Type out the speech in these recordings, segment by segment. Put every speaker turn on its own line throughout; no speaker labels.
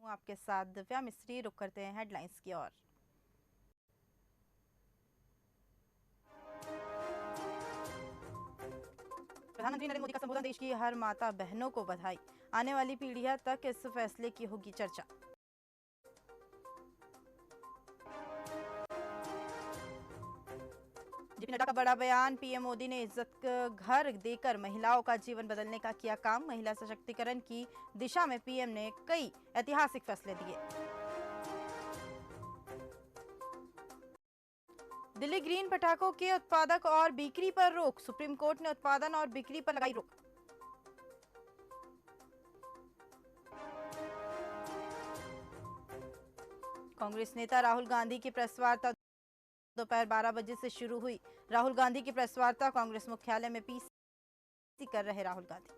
आपके साथ दिव्या मिस्त्री। रुक करते हैं हेडलाइंस की ओर। प्रधानमंत्री नरेंद्र मोदी का संबोधन, देश की हर माता बहनों को बधाई, आने वाली पीढ़ियां तक इस फैसले की होगी चर्चा। जेपी नड्डा का बड़ा बयान, पीएम मोदी ने इज्जत घर देकर महिलाओं का जीवन बदलने का किया काम, महिला सशक्तिकरण की दिशा में पीएम ने कई ऐतिहासिक फैसले दिए। दिल्ली ग्रीन पटाखों के उत्पादक और बिक्री पर रोक, सुप्रीम कोर्ट ने उत्पादन और बिक्री पर लगाई रोक। कांग्रेस नेता राहुल गांधी की प्रेस वार्ता दोपहर 12 बजे से शुरू हुई। राहुल गांधी की प्रेस वार्ता, कांग्रेस मुख्यालय में पीसी कर रहे राहुल गांधी।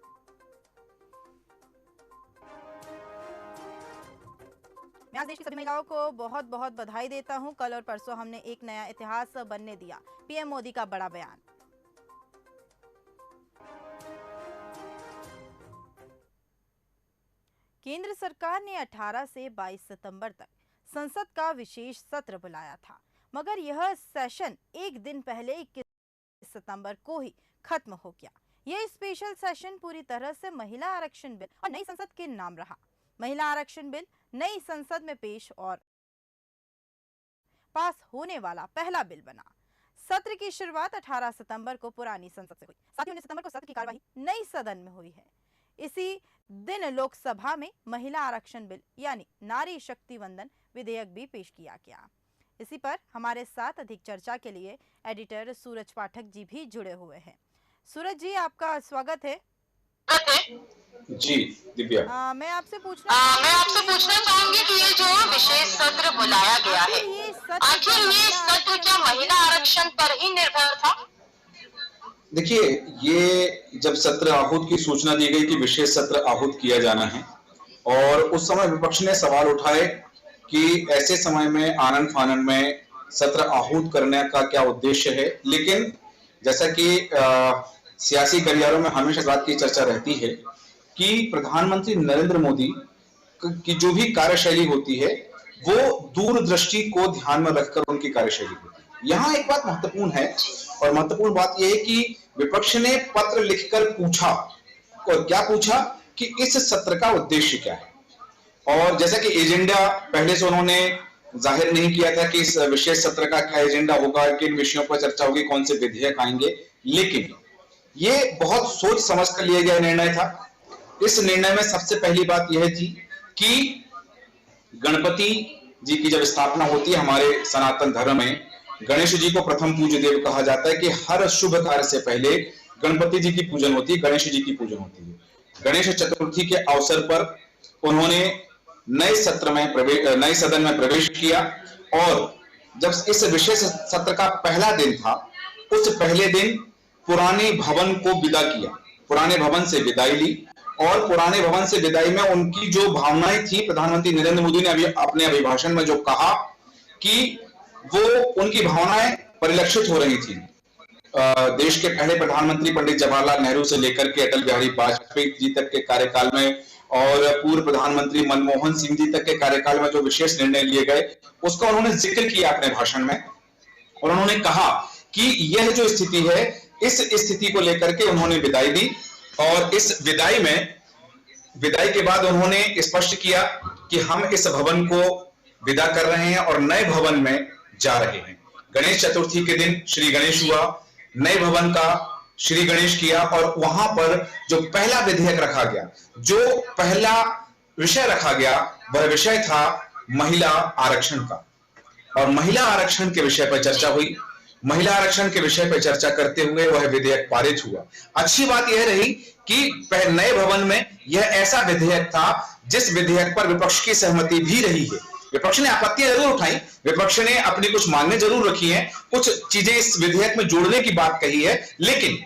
मैं आज देश की सभी महिलाओं को बहुत बहुत बधाई देता हूं। कल और परसों हमने एक नया इतिहास बनने दिया, पीएम मोदी का बड़ा बयान। केंद्र सरकार ने 18 से 22 सितंबर तक संसद का विशेष सत्र बुलाया था, मगर यह सेशन एक दिन पहले 21 सितंबर को ही खत्म हो गया। यह स्पेशल सेशन पूरी तरह से महिला आरक्षण बिल और नई संसद के नाम रहा। महिला आरक्षण बिल नई संसद में पेश और पास होने वाला पहला बिल बना। सत्र की शुरुआत 18 सितंबर को पुरानी संसद से हुई। साथ ही 19 सितंबर को सत्र की कार्यवाही नई सदन में हुई है। इसी दिन लोकसभा में महिला आरक्षण बिल यानी नारी शक्ति वंदन विधेयक भी पेश किया गया। इसी पर हमारे साथ अधिक चर्चा के लिए एडिटर सूरज पाठक जी भी जुड़े हुए हैं। सूरज जी, आपका स्वागत है।
जी दिव्या,
मैं आपसे पूछना
चाहूंगी कि ये जो विशेष सत्र बुलाया गया है, आखिर ये सत्र क्या महिला आरक्षण पर ही निर्भर था? देखिए, ये जब सत्र आहूत की सूचना दी गई कि विशेष सत्र आहूत किया जाना है, और उस समय विपक्ष ने सवाल उठाए कि ऐसे समय में आनन फानन में सत्र आहूत करने का क्या उद्देश्य है। लेकिन जैसा कि सियासी गलियारों में हमेशा इस बात की चर्चा रहती है कि प्रधानमंत्री नरेंद्र मोदी की जो भी कार्यशैली होती है वो दूरदृष्टि को ध्यान में रखकर उनकी कार्यशैली होती है। यहाँ एक बात महत्वपूर्ण है, और महत्वपूर्ण बात यह है कि विपक्ष ने पत्र लिखकर पूछा, और क्या पूछा कि इस सत्र का उद्देश्य क्या है। और जैसा कि एजेंडा पहले से उन्होंने जाहिर नहीं किया था कि इस विशेष सत्र का क्या एजेंडा होगा, किन विषयों पर चर्चा होगी, कौन से विधेयक आएंगे, लेकिन ये बहुत सोच समझ कर लिया गया निर्णय था। इस निर्णय में सबसे पहली बात यह थी कि गणपति जी की जब स्थापना होती है हमारे सनातन धर्म में, गणेश जी को प्रथम पूज्य देव कहा जाता है कि हर शुभ कार्य से पहले गणपति जी की पूजन होती है, गणेश जी की पूजन होती है। गणेश चतुर्थी के अवसर पर उन्होंने नए सदन में प्रवेश किया, और जब इस विशेष सत्र का पहला दिन था, उस पहले दिन पुराने भवन को विदा किया, पुराने भवन से विदाई ली। और पुराने भवन से विदाई में उनकी जो भावनाएं थी, प्रधानमंत्री नरेंद्र मोदी ने अभी अपने अभिभाषण में जो कहा कि वो उनकी भावनाएं परिलक्षित हो रही थी। देश के पहले प्रधानमंत्री पंडित जवाहरलाल नेहरू से लेकर के अटल बिहारी वाजपेयी जी तक के कार्यकाल में, और पूर्व प्रधानमंत्री मनमोहन सिंह जी तक के कार्यकाल में जो विशेष निर्णय लिए गए, उसका उन्होंने जिक्र किया अपने भाषण में। और उन्होंने कहा कि यह जो स्थिति है, इस स्थिति को लेकर के उन्होंने विदाई दी, और इस विदाई के बाद उन्होंने स्पष्ट किया कि हम इस भवन को विदा कर रहे हैं और नए भवन में जा रहे हैं। गणेश चतुर्थी के दिन श्री गणेश हुआ, नए भवन का श्री गणेश किया, और वहां पर जो पहला विधेयक रखा गया, जो पहला विषय रखा गया, वह विषय था महिला आरक्षण का। और महिला आरक्षण के विषय पर चर्चा हुई। महिला आरक्षण के विषय पर चर्चा करते हुए वह विधेयक पारित हुआ। अच्छी बात यह रही कि नए भवन में यह ऐसा विधेयक था जिस विधेयक पर विपक्ष की सहमति भी रही है। विपक्ष ने आपत्तियां जरूर उठाई, विपक्ष ने अपनी कुछ मांगें जरूर रखी हैं, कुछ चीजें इस विधेयक में जोड़ने की बात कही है, लेकिन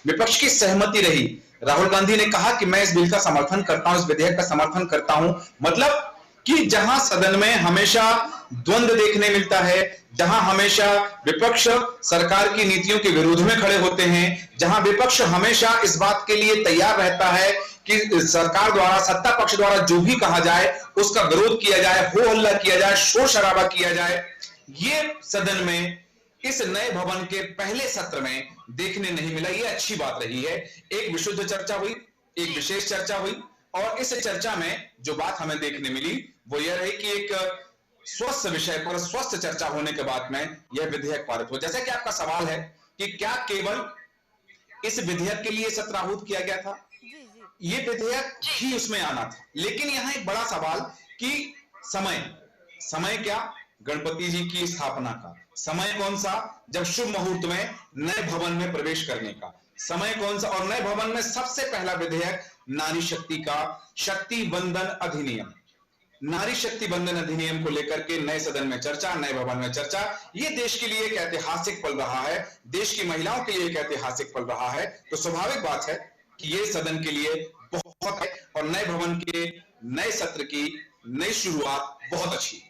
विपक्ष की सहमति रही। राहुल गांधी ने कहा कि मैं इस बिल का समर्थन करता हूं, इस विधेयक का समर्थन करता हूं। मतलब कि जहां सदन में हमेशा
द्वंद्व देखने मिलता है, जहां हमेशा विपक्ष सरकार की नीतियों के विरोध में खड़े होते हैं, जहां विपक्ष हमेशा इस बात के लिए तैयार रहता है कि सरकार द्वारा, सत्ता पक्ष द्वारा जो भी कहा जाए उसका विरोध किया जाए, हो हल्ला किया जाए, शोर शराबा किया जाए। ये सदन में इस नए भवन के पहले सत्र में देखने नहीं मिला। ये अच्छी बात रही है। एक विशुद्ध चर्चा हुई, एक विशेष चर्चा हुई, और इस चर्चा में जो बात हमें देखने मिली वो यह रही कि एक स्वस्थ विषय पर स्वस्थ चर्चा होने के बाद में यह विधेयक पारित हो। जैसा कि आपका सवाल है कि क्या केवल इस विधेयक के लिए सत्र आहूत किया गया था, ये विधेयक ही उसमें आना था। लेकिन यहां एक बड़ा सवाल कि समय क्या, गणपति जी की स्थापना का समय कौन सा, जब शुभ मुहूर्त में नए भवन में प्रवेश करने का समय कौन सा, और नए भवन में सबसे पहला विधेयक नारी शक्ति का शक्ति बंधन अधिनियम, नारी शक्ति बंधन अधिनियम को लेकर के नए सदन में चर्चा, नए भवन में चर्चा। ये देश के लिए एक ऐतिहासिक पल रहा है, देश की महिलाओं के लिए एक ऐतिहासिक पल रहा है। तो स्वाभाविक बात है कि ये सदन के लिए बहुत है, और नए भवन के नए सत्र की नई शुरुआत बहुत अच्छी है।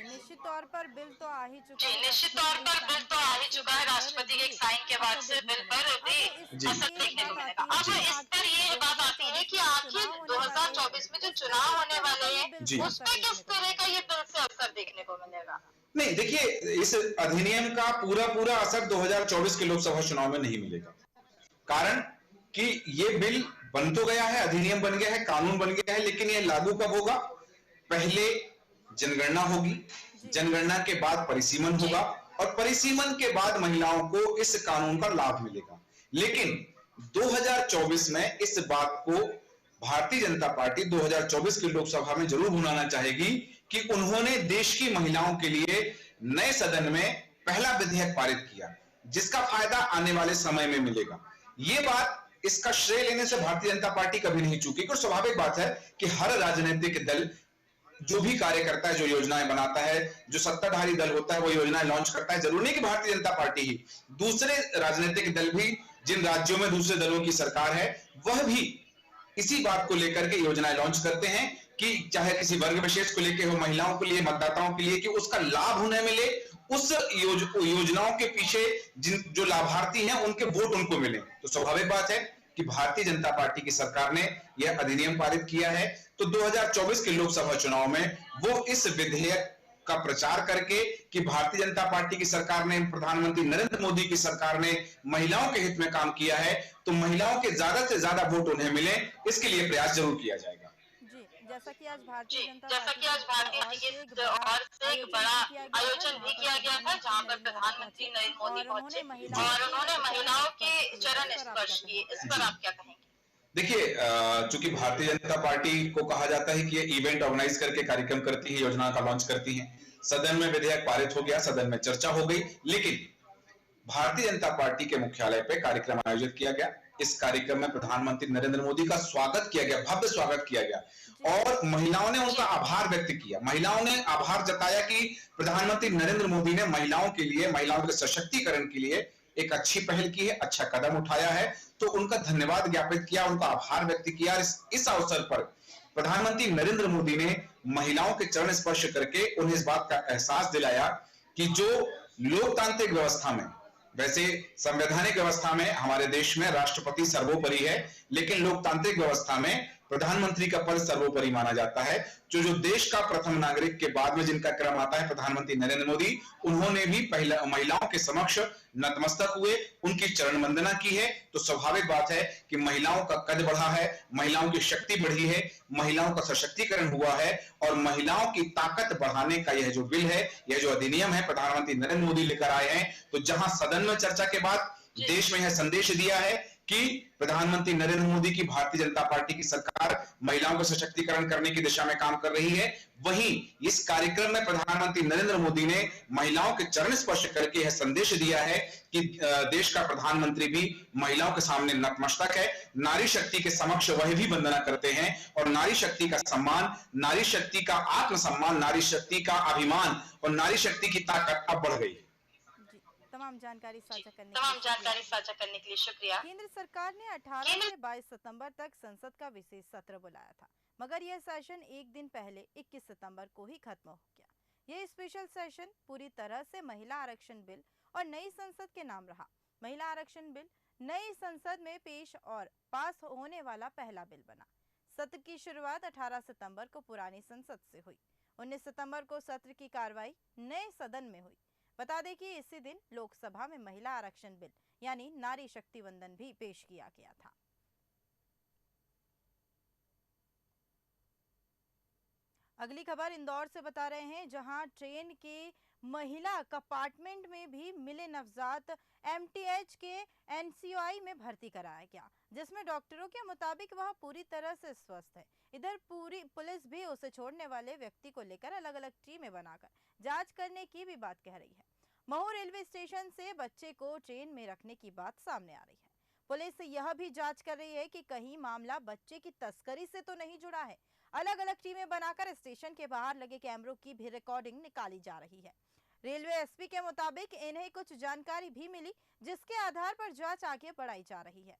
निश्चित तौर पर बिल तो आ ही चुका है,
निश्चित तौर पर बिल तो आ ही चुका है। राष्ट्रपति के साइन के बाद से बिल पर भी असर देखने को मिलेगा। अब इस पर ये बात आती है कि आखिर 2024 में जो चुनाव होने वाले हैं उस पर किस तरह का ये बिल से असर देखने को मिलेगा।
नहीं, देखिए, इस अधिनियम का पूरा असर 2024 के लोकसभा चुनाव में नहीं मिलेगा। कारण कि ये बिल बन तो गया है, अधिनियम बन गया है, कानून बन गया है, लेकिन ये लागू कब होगा? पहले जनगणना होगी, जनगणना के बाद परिसीमन होगा, और परिसीमन के बाद महिलाओं को इस कानून का लाभ मिलेगा। लेकिन 2024 में इस बात को भारतीय जनता पार्टी 2024 की लोकसभा में जरूर भुनाना चाहेगी कि उन्होंने देश की महिलाओं के लिए नए सदन में पहला विधेयक पारित किया, जिसका फायदा आने वाले समय में मिलेगा। ये बात, इसका श्रेय लेने से भारतीय जनता पार्टी कभी नहीं चूकेगी। और स्वाभाविक बात है कि हर राजनीतिक दल जो भी कार्य करता है, जो योजनाएं बनाता है, जो सत्ताधारी दल होता है वो योजनाएं लॉन्च करता है। जरूरी नहीं कि भारतीय जनता पार्टी ही, दूसरे राजनीतिक दल भी, जिन राज्यों में दूसरे दलों की सरकार है, वह भी इसी बात को लेकर के योजनाएं लॉन्च करते हैं कि चाहे किसी वर्ग विशेष को लेकर हो, महिलाओं के लिए, मतदाताओं के लिए, कि उसका लाभ उन्हें मिले, उस योजनाओं के पीछे जो लाभार्थी हैं उनके वोट उनको मिले। तो स्वाभाविक बात है कि भारतीय जनता पार्टी की सरकार ने यह अधिनियम पारित किया है, तो 2024 के लोकसभा चुनाव में वो इस विधेयक का प्रचार करके कि भारतीय जनता पार्टी की सरकार ने, प्रधानमंत्री नरेंद्र मोदी की सरकार ने महिलाओं के हित में काम किया है, तो महिलाओं के ज्यादा से ज्यादा वोट उन्हें मिले, इसके लिए प्रयास जरूर किया जाएगा।
जैसा कि आज भारतीय जनता
पार्टी की ओर से एक बड़ा आयोजन भी किया गया था, जहां पर प्रधानमंत्री नरेंद्र मोदी पहुंचे और उन्होंने महिलाओं के चरण स्पर्श किए। इस पर आप क्या कहेंगे?
देखिए, चूंकि भारतीय जनता पार्टी को कहा जाता है कि ये इवेंट ऑर्गेनाइज करके कार्यक्रम करती है, योजना का लॉन्च करती है। सदन में विधेयक पारित हो गया, सदन में चर्चा हो गई, लेकिन भारतीय जनता पार्टी के मुख्यालय पे कार्यक्रम आयोजित किया गया। इस कार्यक्रम में प्रधानमंत्री नरेंद्र मोदी का स्वागत किया गया, भव्य स्वागत किया गया, और महिलाओं ने उनका आभार व्यक्त किया। महिलाओं ने आभार जताया कि प्रधानमंत्री नरेंद्र मोदी ने महिलाओं के लिए, महिलाओं के सशक्तिकरण के लिए एक अच्छी पहल की है, अच्छा कदम उठाया है, तो उनका धन्यवाद ज्ञापित किया, उनका आभार व्यक्त किया। इस अवसर पर प्रधानमंत्री नरेंद्र मोदी ने महिलाओं के चरण स्पर्श करके उन्हें इस बात का एहसास दिलाया कि जो लोकतांत्रिक व्यवस्था में, वैसे संवैधानिक व्यवस्था में हमारे देश में राष्ट्रपति सर्वोपरि है, लेकिन लोकतांत्रिक व्यवस्था में प्रधानमंत्री का पद सर्वोपरि माना जाता है। जो देश का प्रथम नागरिक के बाद में जिनका क्रम आता है, प्रधानमंत्री नरेंद्र मोदी, उन्होंने भी पहले महिलाओं के समक्ष नतमस्तक हुए, उनकी चरण वंदना की है। तो स्वाभाविक बात है कि महिलाओं का कद बढ़ा है, महिलाओं की शक्ति बढ़ी है, महिलाओं का सशक्तिकरण हुआ है, और महिलाओं की ताकत बढ़ाने का यह जो बिल है, यह जो अधिनियम है, प्रधानमंत्री नरेंद्र मोदी लेकर आए हैं। तो जहां सदन में चर्चा के बाद देश में यह संदेश दिया है कि प्रधानमंत्री नरेंद्र मोदी की भारतीय जनता पार्टी की सरकार महिलाओं को सशक्तिकरण करने की दिशा में काम कर रही है, वहीं इस कार्यक्रम में प्रधानमंत्री नरेंद्र मोदी ने महिलाओं के चरण स्पर्श करके यह संदेश दिया है कि देश का प्रधानमंत्री भी महिलाओं के सामने नतमस्तक है, नारी शक्ति के समक्ष वह भी वंदना करते हैं, और नारी शक्ति का सम्मान, नारी शक्ति का आत्मसम्मान, नारी शक्ति का अभिमान और नारी शक्ति की ताकत अब बढ़ गई।
तमाम जानकारी साझा करने के लिए शुक्रिया। केंद्र सरकार ने 18 से 22 सितंबर तक संसद का विशेष सत्र बुलाया था, मगर यह सेशन एक दिन पहले 21 सितंबर को ही खत्म हो गया। यह स्पेशल सेशन पूरी तरह से महिला आरक्षण बिल और नई संसद के नाम रहा। महिला आरक्षण बिल नई संसद में पेश और पास होने वाला पहला बिल बना। सत्र की शुरुआत 18 सितंबर को पुरानी संसद से हुई। 19 सितंबर को सत्र की कार्रवाई नए सदन में हुई। बता दें कि इसी दिन लोकसभा में महिला आरक्षण बिल यानी नारी शक्ति वंदन भी पेश किया गया था। अगली खबर इंदौर से बता रहे हैं, जहां ट्रेन के महिला कंपार्टमेंट में भी मिले नवजात एमटीएच के एनसीयूआई में भर्ती कराया गया, जिसमें डॉक्टरों के मुताबिक वह पूरी तरह से स्वस्थ है। इधर पूरी पुलिस भी उसे छोड़ने वाले व्यक्ति को लेकर अलग अलग टीमें बनाकर जांच करने की भी बात कह रही है। महू रेलवे स्टेशन से बच्चे को ट्रेन में रखने की बात सामने आ रही है। पुलिस यह भी जांच कर रही है कि कहीं मामला बच्चे की तस्करी से तो नहीं जुड़ा है। अलग अलग टीमें बनाकर स्टेशन के बाहर लगे कैमरों की भी रिकॉर्डिंग निकाली जा रही है। रेलवे एसपी के मुताबिक इन्हें कुछ जानकारी भी मिली, जिसके आधार पर जांच आगे बढ़ाई जा रही है।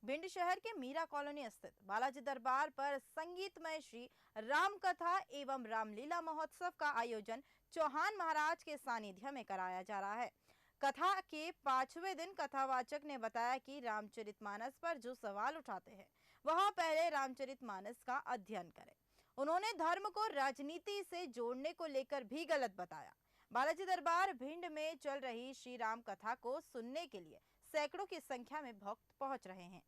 भिंड शहर के मीरा कॉलोनी स्थित बालाजी दरबार पर संगीतमय श्री राम कथा एवं रामलीला महोत्सव का आयोजन चौहान महाराज के सानिध्य में कराया जा रहा है। कथा के 5वें दिन कथावाचक ने बताया कि रामचरितमानस पर जो सवाल उठाते हैं वह पहले रामचरितमानस का अध्ययन करें। उन्होंने धर्म को राजनीति से जोड़ने को लेकर भी गलत बताया। बालाजी दरबार भिंड में चल रही श्री राम कथा को सुनने के लिए सैकड़ों की संख्या में भक्त पहुंच रहे हैं।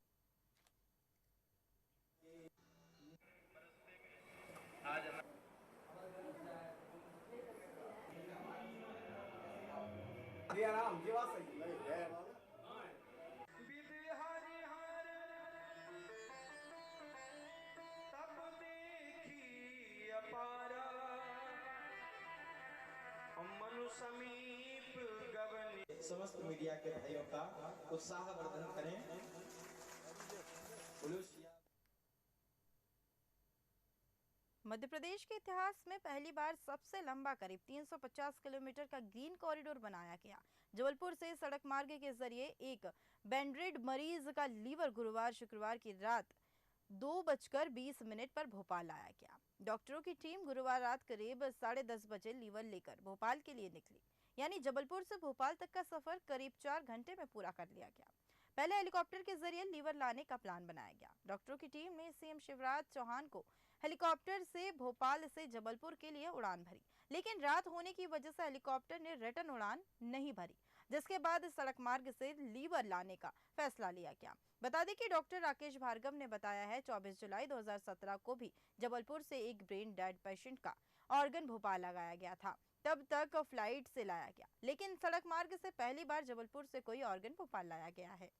राम जी बात सही समस्त मीडिया के भाइयों का उत्साहवर्धन करें।
मध्य प्रदेश के इतिहास में पहली बार सबसे लंबा करीब 350 किलोमीटर का ग्रीन कॉरिडोर बनाया गया। जबलपुर से सड़क मार्ग के जरिए एक बेडरिड मरीज का लीवर गुरुवार शुक्रवार की रात 2:20 पर भोपाल लाया गया। डॉक्टरों की टीम गुरुवार रात करीब 10:30 बजे लीवर लेकर भोपाल के लिए निकली, यानी जबलपुर से भोपाल तक का सफर करीब 4 घंटे में पूरा कर लिया गया। पहले हेलीकॉप्टर के जरिए लीवर लाने का प्लान बनाया गया। डॉक्टरों की टीम ने सीएम शिवराज चौहान को हेलीकॉप्टर से भोपाल से जबलपुर के लिए उड़ान भरी, लेकिन रात होने की वजह से हेलीकॉप्टर ने रिटर्न उड़ान नहीं भरी, जिसके बाद सड़क मार्ग से लीवर लाने का फैसला लिया गया। बता दें कि डॉक्टर राकेश भार्गव ने बताया है 24 जुलाई 2017 को भी जबलपुर से एक ब्रेन डेड पेशेंट का ऑर्गन भोपाल लगाया गया था। तब तक फ्लाइट से लाया गया, लेकिन सड़क मार्ग से पहली बार जबलपुर से कोई ऑर्गन भोपाल लाया गया है।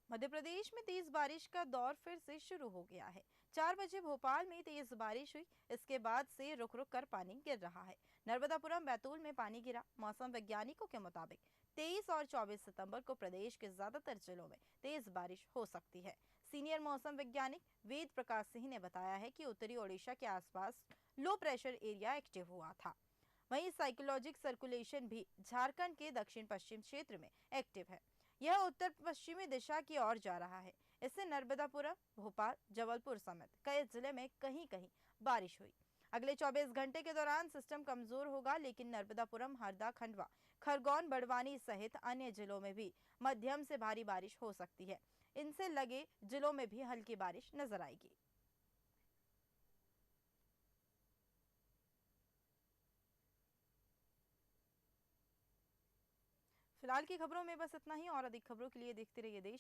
मध्य प्रदेश में तेज बारिश का दौर फिर से शुरू हो गया है। 4 बजे भोपाल में तेज बारिश हुई, इसके बाद से रुक रुक कर पानी गिर रहा है। नर्मदापुरम बैतूल में पानी गिरा। मौसम वैज्ञानिकों के मुताबिक 23 और 24 सितंबर को प्रदेश के ज्यादातर जिलों में तेज बारिश हो सकती है। सीनियर मौसम वैज्ञानिक वेद प्रकाश सिंह ने बताया है कि उत्तरी ओडिशा के आसपास लो प्रेशर एरिया एक्टिव हुआ था। वहीं साइक्लोजिक सर्कुलेशन भी झारखंड के दक्षिण पश्चिम क्षेत्र में एक्टिव है। यह उत्तर पश्चिमी दिशा की ओर जा रहा है। इससे नर्मदापुरम, भोपाल, जबलपुर समेत कई जिले में कहीं कहीं बारिश हुई। अगले 24 घंटे के दौरान सिस्टम कमजोर होगा, लेकिन नर्मदापुरम, हरदा, खंडवा, खरगोन, बड़वानी सहित अन्य जिलों में भी मध्यम से भारी बारिश हो सकती है। इनसे लगे जिलों में भी हल्की बारिश नजर आएगी। फिलहाल की खबरों में बस इतना ही, और अधिक खबरों के लिए देखते रहिए देश।